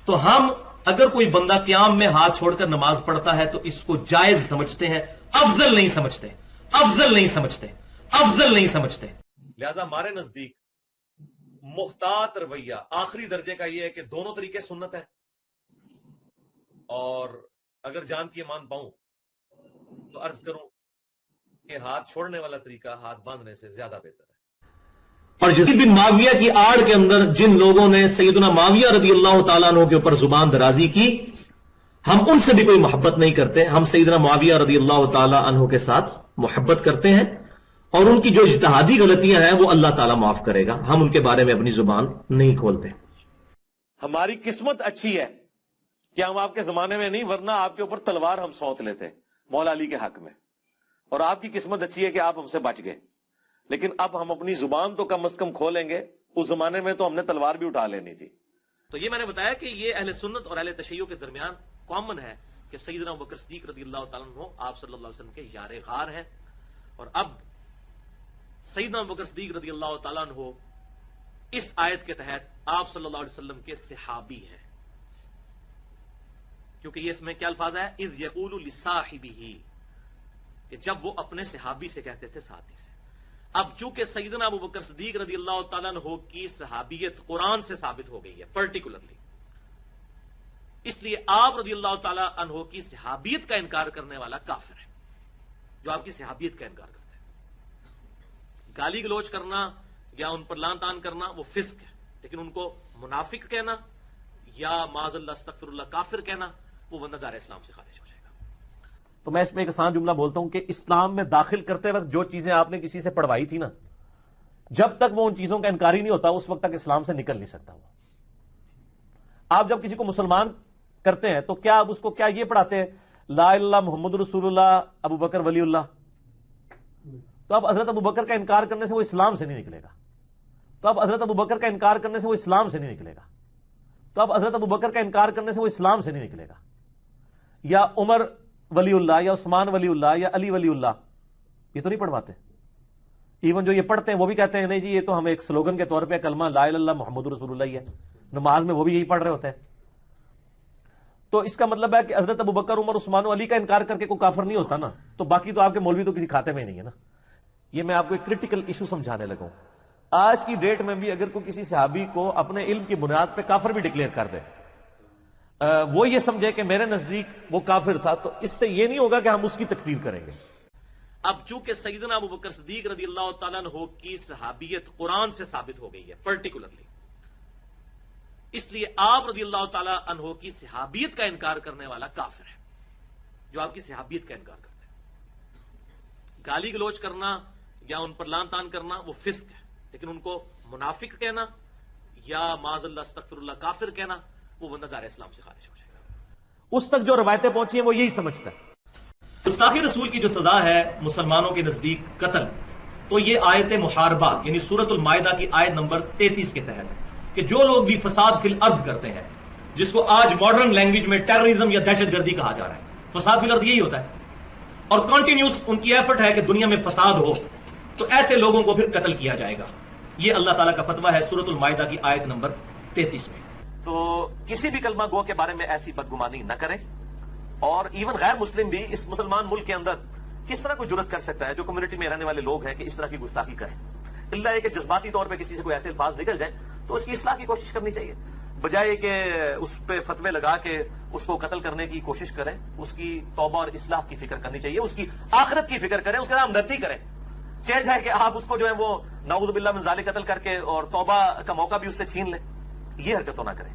تو ہم اگر کوئی بندہ قیام میں ہاتھ چھوڑ کر نماز پڑھتا ہے تو اس کو جائز سمجھتے ہیں، افضل نہیں سمجھتے، افضل نہیں سمجھتے، افضل نہیں سمجھتے۔ لہذا ہمارے نزدیک محتاط رویہ آخری درجے کا یہ ہے کہ دونوں طریقے سنت ہے، اور اگر جان کی امان پاؤں تو عرض کروں کہ ہاتھ چھوڑنے والا طریقہ ہاتھ باندھنے سے زیادہ بہتر ہے۔ اور یزید بن معاویہ کی آڑ کے اندر جن لوگوں نے سیدنا معاویہ رضی اللہ تعالیٰ عنہ کے اوپر زبان درازی کی، ہم ان سے بھی کوئی محبت نہیں کرتے، ہم سیدنا معاویہ رضی اللہ تعالیٰ عنہ کے ساتھ محبت کرتے ہیں، اور ان کی جو اجتہادی غلطیاں ہیں وہ اللہ تعالیٰ معاف کرے گا، ہم ان کے بارے میں اپنی زبان نہیں کھولتے۔ ہماری قسمت اچھی ہے کہ ہم آپ کے زمانے میں نہیں، ورنہ آپ کے اوپر تلوار ہم سونت لیتے مولا علی کے حق میں، اور آپ کی قسمت اچھی ہے کہ آپ ہم سے بچ گئے، لیکن اب ہم اپنی زبان تو کم از کم کھولیں گے، اس زمانے میں تو ہم نے تلوار بھی اٹھا لینی تھی۔ تو یہ میں نے بتایا کہ یہ اہل سنت اور اہل تشیع کے درمیان کامن ہے کہ سیدنا ابوبکر صدیق رضی اللہ تعالیٰ عنہ آپ صلی اللہ علیہ وسلم کے یار غار ہیں، اور اب سیدنا ابوبکر صدیق رضی اللہ تعالیٰ عنہ اس آیت کے تحت آپ صلی اللہ علیہ وسلم کے صحابی ہیں، کیونکہ یہ اس میں کیا الفاظ ہے، اذ یقول لصاحبہ، کہ جب وہ اپنے صحابی سے کہتے تھے، ساتھی سے۔ اب چونکہ سیدنا ابوبکر صدیق رضی اللہ تعالیٰ عنہ کی صحابیت قرآن سے ثابت ہو گئی ہے پرٹیکولرلی، اس لیے آپ رضی اللہ تعالیٰ عنہ کی صحابیت کا انکار کرنے والا کافر ہے، جو آپ کی صحابیت کا انکار کرتے ہیں۔ گالی گلوچ کرنا یا ان پر لعن طعن کرنا وہ فسق ہے، لیکن ان کو منافق کہنا یا معاذ اللہ استغفر اللہ کافر کہنا، وہ بندہ دار اسلام سے خارج ہو جائے گا۔ تو میں اس میں ایک آسان جملہ بولتا ہوں کہ اسلام میں داخل کرتے وقت جو چیزیں آپ نے کسی سے پڑھوائی تھی نا، جب تک وہ ان چیزوں کا انکاری نہیں ہوتا اس وقت تک اسلام سے نکل نہیں سکتا وہ۔ آپ جب کسی کو مسلمان کرتے ہیں تو کیا آپ اس کو کیا یہ پڑھاتے ہیں لا الہ الا اللہ محمد رسول اللہ ابو بکر ولی اللہ؟ تو اب حضرت ابو بکر کا انکار کرنے سے وہ اسلام سے نہیں نکلے گا، تو اب حضرت ابو بکر کا انکار کرنے سے وہ اسلام سے نہیں نکلے گا، تو اب حضرت ابو بکر کا انکار کرنے سے وہ اسلام سے نہیں نکلے گا، یا عمر ولی اللہ یا عثمان ولی اللہ یا علی ولی اللہ، یہ تو نہیں پڑھواتے۔ ایون جو یہ پڑھتے ہیں وہ بھی کہتے ہیں نہیں جی یہ تو ہم ایک سلوگن کے طور پہ کلمہ لا الہ الا اللہ محمد رسول اللہ ہی ہے، نماز میں وہ بھی یہی پڑھ رہے ہوتے ہیں۔ تو اس کا مطلب ہے کہ حضرت ابو بکر عمر عثمان و علی کا انکار کر کے کوئی کافر نہیں ہوتا نا، تو باقی تو آپ کے مولوی تو کسی کھاتے میں ہی نہیں ہے نا۔ یہ میں آپ کو ایک کرٹیکل ایشو سمجھانے لگا ہوں۔ آج کی ڈیٹ میں بھی اگر کوئی کسی صحابی کو اپنے علم کی بنیاد پہ کافر بھی ڈکلیئر کر دے، وہ یہ سمجھے کہ میرے نزدیک وہ کافر تھا، تو اس سے یہ نہیں ہوگا کہ ہم اس کی تکفیر کریں گے۔ اب چونکہ سیدنا ابوبکر صدیق رضی اللہ تعالیٰ عنہ کی صحابیت قرآن سے ثابت ہو گئی ہے پرٹیکولرلی، اس لیے آپ رضی اللہ تعالیٰ عنہ کی صحابیت کا انکار کرنے والا کافر ہے، جو آپ کی صحابیت کا انکار کرتے ہیں۔ گالی گلوچ کرنا یا ان پر لعن طعن کرنا وہ فسق ہے، لیکن ان کو منافق کہنا یا معاذ اللہ استغفر اللہ کافر کہنا، وہ بندہ دار اسلام سے خارج ہو جائے گا۔ اس تک جو روایتیں پہنچی ہیں وہ یہی سمجھتا ہے۔ گستاخی رسول کی جو سزا ہے مسلمانوں کے نزدیک قتل، تو یہ آیت محاربہ یعنی سورۃ المائدہ کی آیت نمبر 33 کے تحت ہے کہ جو لوگ بھی فساد فی الارض کرتے ہیں، جس کو آج ماڈرن لینگویج میں ٹیررزم یا دہشت گردی کہا جا رہا ہے، فساد فی الارض یہی ہوتا ہے، اور کنٹینیوس ان کی ایفرٹ ہے کہ دنیا میں فساد ہو، تو ایسے لوگوں کو پھر قتل کیا جائے گا۔ یہ اللہ تعالیٰ کا فتویٰ ہے سورۃ المائدہ کی آیت نمبر 33 میں۔ تو کسی بھی کلمہ گو کے بارے میں ایسی بدگمانی نہ کریں، اور ایون غیر مسلم بھی اس مسلمان ملک کے اندر کس طرح کوئی جرت کر سکتا ہے جو کمیونٹی میں رہنے والے لوگ ہیں کہ اس طرح کی گستاخی کریں؟ اللہ یہ کہ جذباتی طور پہ کسی سے کوئی ایسے الفاظ نکل جائیں تو اس کی اصلاح کی کوشش کرنی چاہیے، بجائے کہ اس پہ فتوے لگا کے اس کو قتل کرنے کی کوشش کریں۔ اس کی توبہ اور اصلاح کی فکر کرنی چاہیے، اس کی آخرت کی فکر کریں، اس کے ساتھ ہمدردی کریں۔ چینج ہے کہ آپ اس کو جو ہے وہ نعوذ باللہ من ذالک قتل کر کے اور توبہ کا موقع بھی اس سے چھین لیں، یہ حرکتوں نہ کریں۔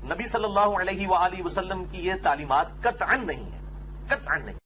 نبی صلی اللہ علیہ وآلہ وسلم کی یہ تعلیمات قطعاً نہیں ہے، قطعاً نہیں۔